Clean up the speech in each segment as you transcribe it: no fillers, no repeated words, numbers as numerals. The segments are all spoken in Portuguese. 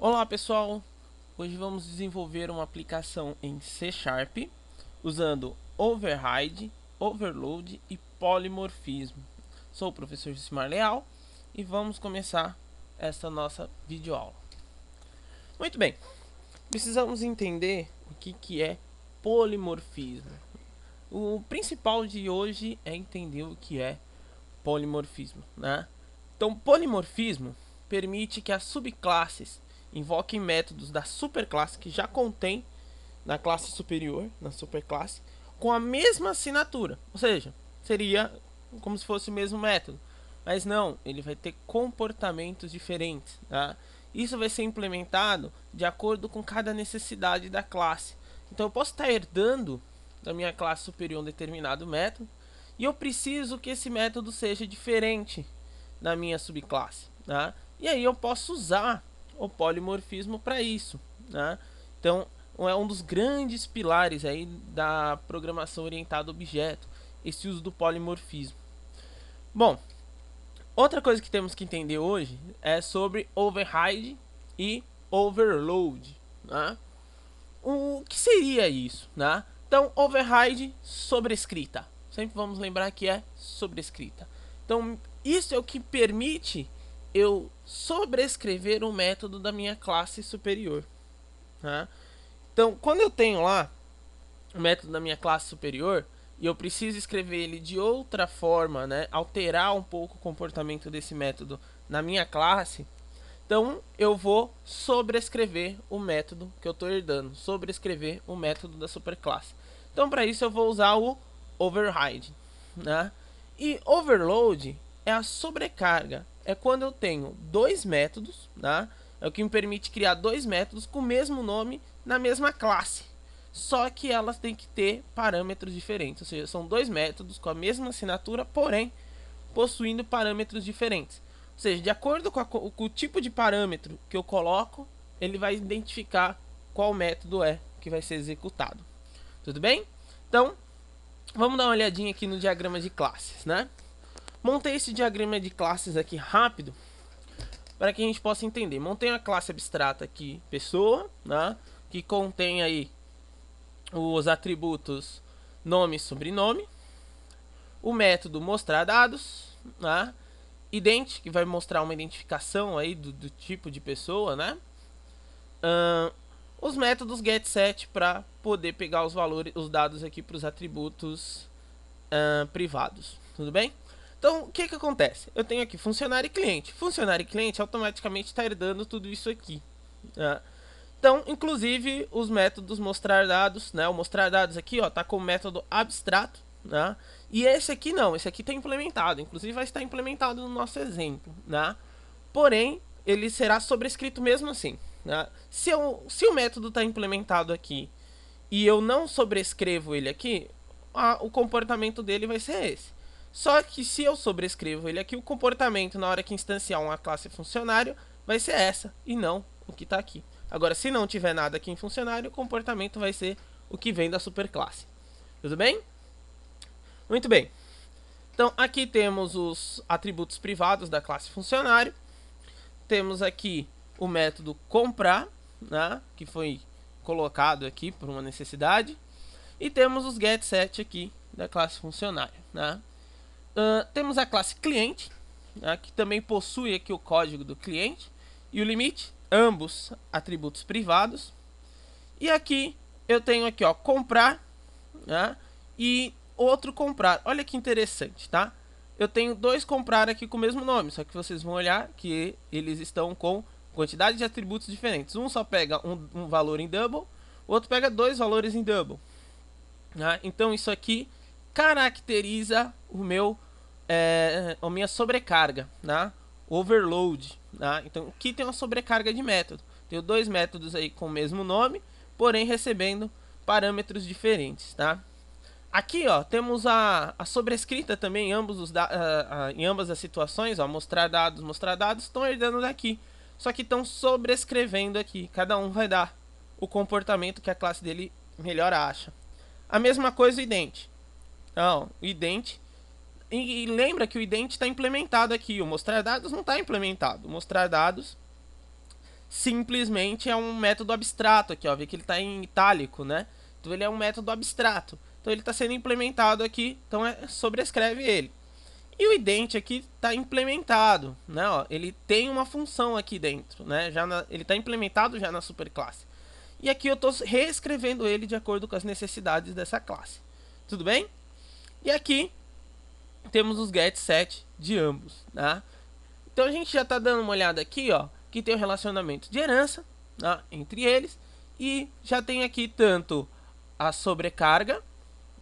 Olá pessoal, hoje vamos desenvolver uma aplicação em C Sharp usando override, overload e polimorfismo. Sou o professor Josimar Leal e vamos começar essa nossa videoaula. Muito bem, precisamos entender o que é polimorfismo. O principal de hoje é entender o que é polimorfismo, né? Então, polimorfismo permite que as subclasses invoquem métodos da superclasse que já contém na classe superior, na superclasse, com a mesma assinatura. Ou seja, seria como se fosse o mesmo método. Mas não, ele vai ter comportamentos diferentes. Tá? Isso vai ser implementado de acordo com cada necessidade da classe. Então eu posso estar herdando da minha classe superior um determinado método, e eu preciso que esse método seja diferente na minha subclasse. Tá? E aí eu posso usar o polimorfismo para isso. Tá? Então é um dos grandes pilares aí da programação orientada a objeto, esse uso do polimorfismo. Bom, outra coisa que temos que entender hoje é sobre override e overload. Né? O que seria isso? Né? Então, override, sobrescrita. Sempre vamos lembrar que é sobrescrita. Então, isso é o que permite eu sobrescrever o método da minha classe superior. Né? Então, quando eu tenho lá o método da minha classe superior e eu preciso escrever ele de outra forma, né, alterar um pouco o comportamento desse método na minha classe, então eu vou sobrescrever o método que eu estou herdando, sobrescrever o método da superclasse. Então, para isso eu vou usar o override, né? E overload é a sobrecarga, é quando eu tenho dois métodos, né? É o que me permite criar dois métodos com o mesmo nome na mesma classe. Só que elas têm que ter parâmetros diferentes, ou seja, são dois métodos com a mesma assinatura, porém possuindo parâmetros diferentes. Ou seja, de acordo com o tipo de parâmetro que eu coloco, ele vai identificar qual método é que vai ser executado. Tudo bem? Então, vamos dar uma olhadinha aqui no diagrama de classes, né? Montei esse diagrama de classes aqui rápido para que a gente possa entender. Montei uma classe abstrata aqui, pessoa, né? Que contém aí os atributos nome e sobrenome. O método mostrar dados, né? Ident, que vai mostrar uma identificação aí do tipo de pessoa, né? Os métodos getSet para poder pegar os valores, os dados aqui para os atributos privados, tudo bem? Então, o que acontece? Eu tenho aqui funcionário e cliente. Funcionário e cliente automaticamente está herdando tudo isso aqui. Né? Então, inclusive, os métodos mostrar dados, né? O mostrar dados aqui, ó, tá com o método abstrato, né? E esse aqui não, esse aqui está implementado, inclusive vai estar implementado no nosso exemplo, né? Porém, ele será sobrescrito mesmo assim, né? Se o método está implementado aqui e eu não sobrescrevo ele aqui, o comportamento dele vai ser esse. Só que se eu sobrescrevo ele aqui, o comportamento na hora que instanciar uma classe funcionário vai ser essa e não o que está aqui. Agora, se não tiver nada aqui em funcionário, o comportamento vai ser o que vem da superclasse. Tudo bem? Muito bem. Então, aqui temos os atributos privados da classe funcionário. Temos aqui o método comprar, né, que foi colocado aqui por uma necessidade. E temos os getSet aqui da classe funcionário. Né? Temos a classe cliente, né, que também possui aqui o código do cliente. E o limite, ambos atributos privados. E aqui eu tenho aqui, ó, comprar, né, e outro comprar. Olha que interessante, tá? Eu tenho dois comprar aqui com o mesmo nome, só que vocês vão olhar que eles estão com quantidade de atributos diferentes. Um só pega um valor em double, o outro pega dois valores em double. Né? Então isso aqui caracteriza a minha sobrecarga, né? Overload. Né? Então aqui tem uma sobrecarga de método. Tenho dois métodos aí com o mesmo nome, porém recebendo parâmetros diferentes. Tá? Aqui, ó, temos a sobrescrita também em, em ambas as situações. Ó, mostrar dados estão herdando daqui. Só que estão sobrescrevendo aqui. Cada um vai dar o comportamento que a classe dele melhor acha. A mesma coisa o ident. Então, o ident. E lembra que o ident está implementado aqui. O mostrar dados não está implementado. O mostrar dados simplesmente é um método abstrato aqui, ó, vê que ele está em itálico, né? Então ele é um método abstrato. Então ele está sendo implementado aqui, então sobrescreve ele. E o ident aqui está implementado, né? Ó, ele tem uma função aqui dentro, né? Ele está implementado já na superclasse. E aqui eu estou reescrevendo ele de acordo com as necessidades dessa classe. Tudo bem? E aqui temos os get set de ambos, tá? Então a gente já está dando uma olhada aqui, ó, que tem o relacionamento de herança, tá, entre eles, e já tem aqui tanto a sobrecarga,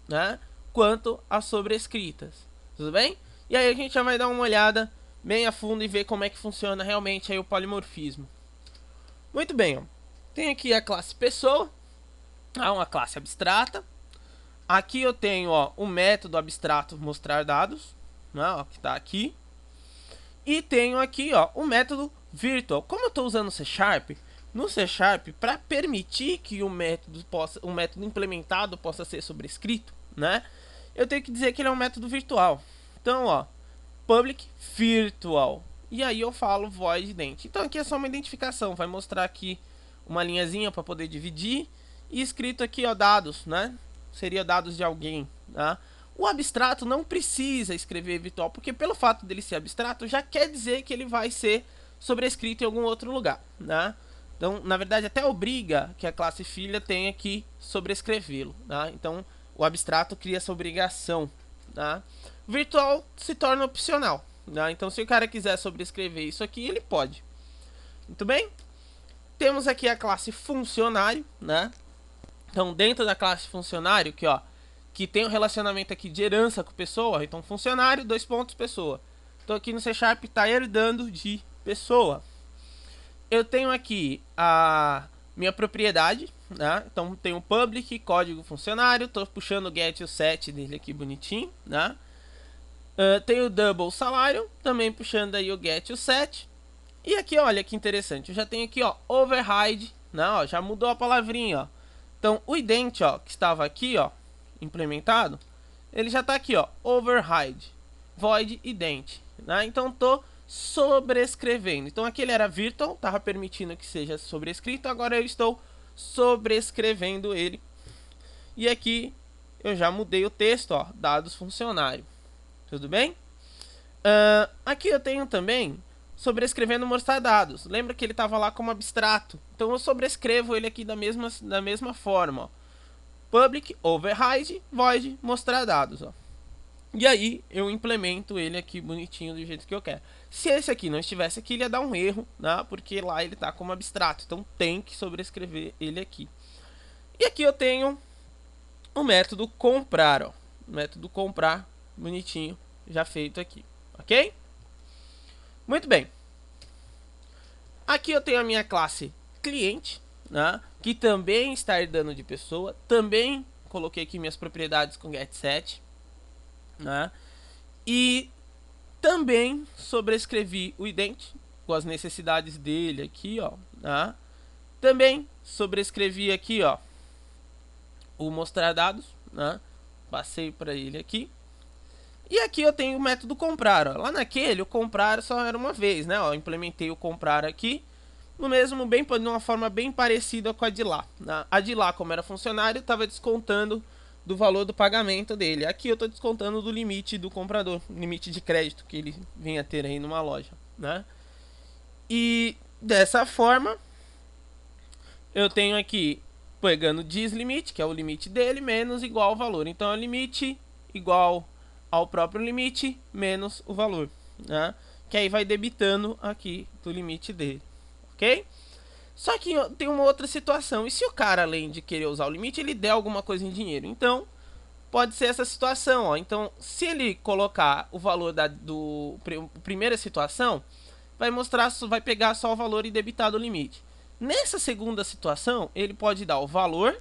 né, quanto as sobrescritas, tudo bem? E aí a gente já vai dar uma olhada bem a fundo e ver como é que funciona realmente aí o polimorfismo. Muito bem, ó. Tem aqui a classe pessoa, uma classe abstrata. Aqui eu tenho, ó, o método abstrato mostrar dados, né, ó, que está aqui. E tenho aqui, ó, o método virtual. Como eu estou usando C#, no C#, para permitir que o método implementado possa ser sobrescrito, né, eu tenho que dizer que ele é um método virtual. Então, ó, public virtual. E aí eu falo void ident. Então aqui é só uma identificação, vai mostrar aqui uma linhazinha para poder dividir e escrito aqui, ó, dados, né? Seria dados de alguém, tá? O abstrato não precisa escrever virtual, porque pelo fato dele ser abstrato, já quer dizer que ele vai ser sobrescrito em algum outro lugar, né? Então, na verdade, até obriga que a classe filha tenha que sobrescrevê-lo, tá? Então, o abstrato cria essa obrigação, tá? Virtual se torna opcional, tá? Então, se o cara quiser sobrescrever isso aqui, ele pode. Muito bem? Temos aqui a classe funcionário, né? Então, dentro da classe funcionário, que, ó, que tem um relacionamento aqui de herança com pessoa, então funcionário, pessoa. Então aqui no C# está herdando de pessoa. Eu tenho aqui a minha propriedade, né? Então tem o public, código funcionário, estou puxando o get e o set dele aqui bonitinho, né? Tem o double salário, também puxando aí o get e o set. E aqui, olha que interessante, eu já tenho aqui, ó, override, né? Ó, já mudou a palavrinha, ó. Então o ident, ó, que estava aqui, ó, implementado, ele já está aqui, ó, override, void ident, né? Então tô sobrescrevendo. Então aqui ele era virtual, estava permitindo que seja sobrescrito, agora eu estou sobrescrevendo ele. E aqui eu já mudei o texto, ó, dados funcionário. Tudo bem? Aqui eu tenho também sobrescrevendo mostrar dados. Lembra que ele estava lá como abstrato? Então eu sobrescrevo ele aqui da mesma forma, ó. Public override void mostrar dados, ó. E aí eu implemento ele aqui bonitinho do jeito que eu quero. Se esse aqui não estivesse aqui, ele ia dar um erro, né? Porque lá ele está como abstrato. Então tem que sobrescrever ele aqui. E aqui eu tenho o método comprar, ó. O método comprar bonitinho já feito aqui, ok? Muito bem. Aqui eu tenho a minha classe cliente, né, que também está herdando de pessoa. Também coloquei aqui minhas propriedades com getSet, né, e também sobrescrevi o ident com as necessidades dele aqui, ó, né. Também sobrescrevi aqui, ó, o mostrar dados, né, passei para ele aqui. E aqui eu tenho o método comprar, ó. Lá naquele o comprar só era uma vez, né? Ó, implementei o comprar aqui no mesmo de uma forma bem parecida com a de lá. A de lá, como era funcionário, estava descontando do valor do pagamento dele. Aqui eu estou descontando do limite do comprador, limite de crédito que ele venha a ter aí numa loja, né? E dessa forma eu tenho aqui pegando dislimit, que é o limite dele, menos igual ao valor. Então é o limite igual ao próprio limite menos o valor, né? Que aí vai debitando aqui do limite dele, ok? Só que tem uma outra situação. E se o cara, além de querer usar o limite, ele der alguma coisa em dinheiro? Então, pode ser essa situação, ó. Então, se ele colocar o valor do primeira situação, vai pegar só o valor e debitar do limite. Nessa segunda situação, ele pode dar o valor,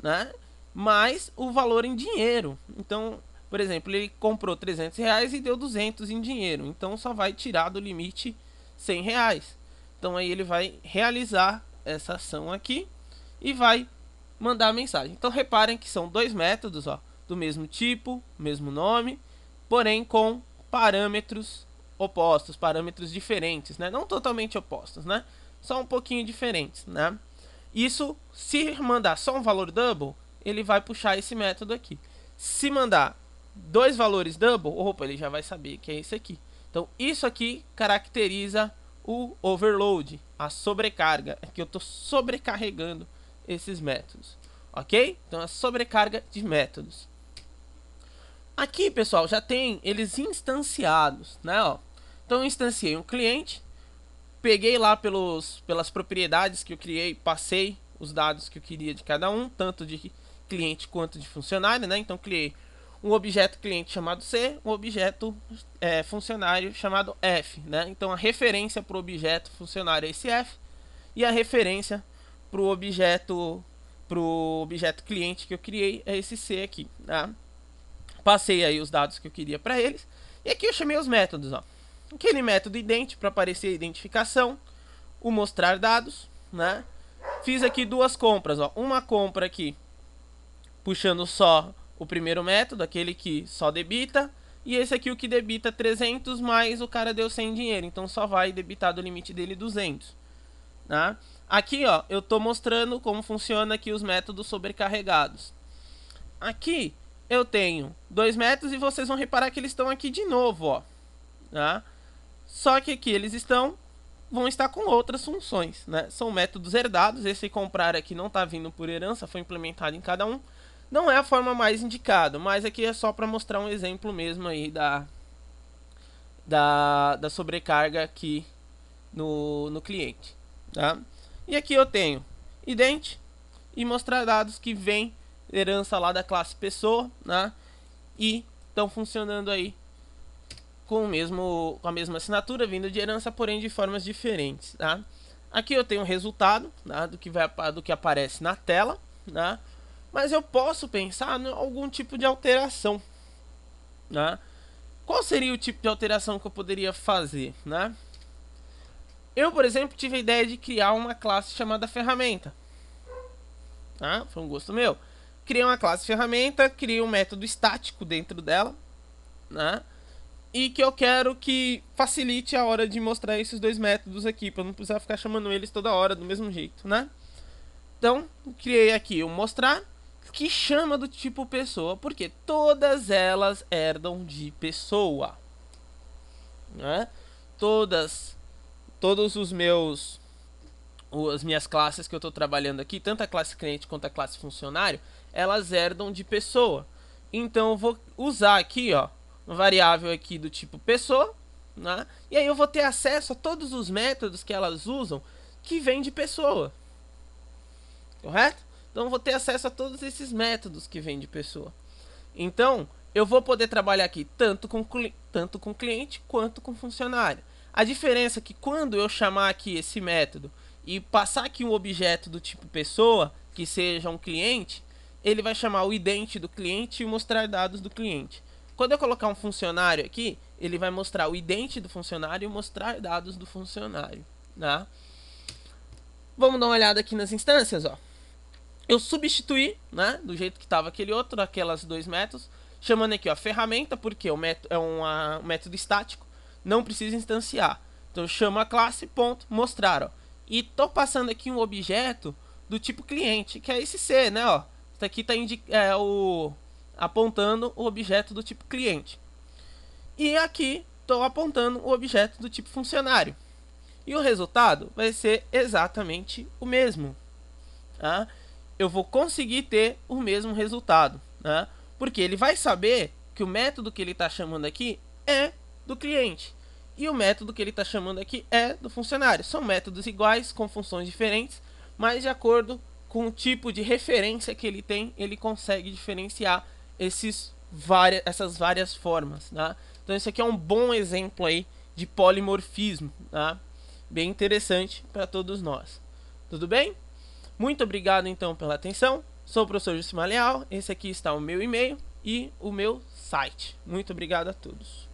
né, mais o valor em dinheiro. Então, por exemplo, ele comprou R$300 e deu 200 em dinheiro. Então, só vai tirar do limite R$100. Então, aí ele vai realizar essa ação aqui e vai mandar a mensagem. Então, reparem que são dois métodos, ó, do mesmo tipo, mesmo nome, porém com parâmetros opostos, parâmetros diferentes, né? Não totalmente opostos, né? só um pouquinho diferentes, né? Isso, se mandar só um valor double, ele vai puxar esse método aqui. Se mandar dois valores double, opa, ele já vai saber que é esse aqui. Então, isso aqui caracteriza o overload, a sobrecarga, é que eu estou sobrecarregando esses métodos, ok? Então, a sobrecarga de métodos. Aqui, pessoal, já tem eles instanciados, né? Ó. Então, eu instanciei um cliente, peguei lá pelas propriedades que eu criei, passei os dados que eu queria de cada um, tanto de cliente quanto de funcionário, né? Então, criei um objeto cliente chamado C, um objeto funcionário chamado F, né? Então, a referência para o objeto funcionário é esse F, e a referência para o objeto cliente que eu criei é esse C aqui, tá? Passei aí os dados que eu queria para eles, e aqui eu chamei os métodos, ó. Aquele método ident para aparecer a identificação, o mostrar dados, né? Fiz aqui duas compras, ó. Uma compra aqui puxando só o primeiro método, aquele que só debita, e esse aqui o que debita 300, mas o cara deu 100 dinheiro, então só vai debitar do limite dele 200, tá? Aqui, ó, eu tô mostrando como funciona aqui os métodos sobrecarregados. Aqui eu tenho dois métodos e vocês vão reparar que eles estão aqui de novo, ó, tá? Só que aqui eles vão estar com outras funções, né? São métodos herdados, esse comprar aqui não está vindo por herança, foi implementado em cada um. Não é a forma mais indicada, mas aqui é só para mostrar um exemplo mesmo aí da sobrecarga aqui no cliente, tá? E aqui eu tenho ident e mostrar dados que vem herança lá da classe pessoa, né? E estão funcionando aí com a mesma assinatura, vindo de herança, porém de formas diferentes, tá? Aqui eu tenho o resultado, tá? do que aparece na tela, tá? Mas eu posso pensar em algum tipo de alteração, né? Qual seria o tipo de alteração que eu poderia fazer, né? Eu, por exemplo, tive a ideia de criar uma classe chamada ferramenta, tá? Foi um gosto meu. Criei uma classe ferramenta, criei um método estático dentro dela, né? E que eu quero que facilite a hora de mostrar esses dois métodos aqui, para não precisar ficar chamando eles toda hora do mesmo jeito, né? Então, criei aqui o mostrar, que chama do tipo pessoa, porque todas elas herdam de pessoa, né? Todos as minhas classes que eu estou trabalhando aqui, tanto a classe cliente quanto a classe funcionário, elas herdam de pessoa. Então eu vou usar aqui, ó, uma variável aqui do tipo pessoa, né? E aí eu vou ter acesso a todos os métodos que elas usam que vêm de pessoa, correto? Então eu vou ter acesso a todos esses métodos que vêm de pessoa. Então eu vou poder trabalhar aqui tanto com cliente quanto com funcionário. A diferença é que quando eu chamar aqui esse método e passar aqui um objeto do tipo pessoa, que seja um cliente, ele vai chamar o ident do cliente e mostrar dados do cliente. Quando eu colocar um funcionário aqui, ele vai mostrar o ident do funcionário e mostrar dados do funcionário, tá? Vamos dar uma olhada aqui nas instâncias, ó. Eu substituí, né, do jeito que estava aquele outro, aquelas dois métodos, chamando aqui, ó, ferramenta, porque o método é um método estático, não precisa instanciar. Então eu chamo a classe, ponto, mostrar, ó. E tô passando aqui um objeto do tipo cliente, que é esse C, né, ó. Isso aqui tá apontando o objeto do tipo cliente. E aqui estou apontando o objeto do tipo funcionário. E o resultado vai ser exatamente o mesmo, tá? Eu vou conseguir ter o mesmo resultado, né? Porque ele vai saber que o método que ele está chamando aqui é do cliente e o método que ele está chamando aqui é do funcionário. São métodos iguais com funções diferentes, mas de acordo com o tipo de referência que ele tem, ele consegue diferenciar essas várias formas, tá? Então isso aqui é um bom exemplo aí de polimorfismo, tá? Bem interessante para todos nós. Tudo bem? Muito obrigado então pela atenção. Sou o professor Josimar Leal. Esse aqui está o meu e-mail e o meu site. Muito obrigado a todos.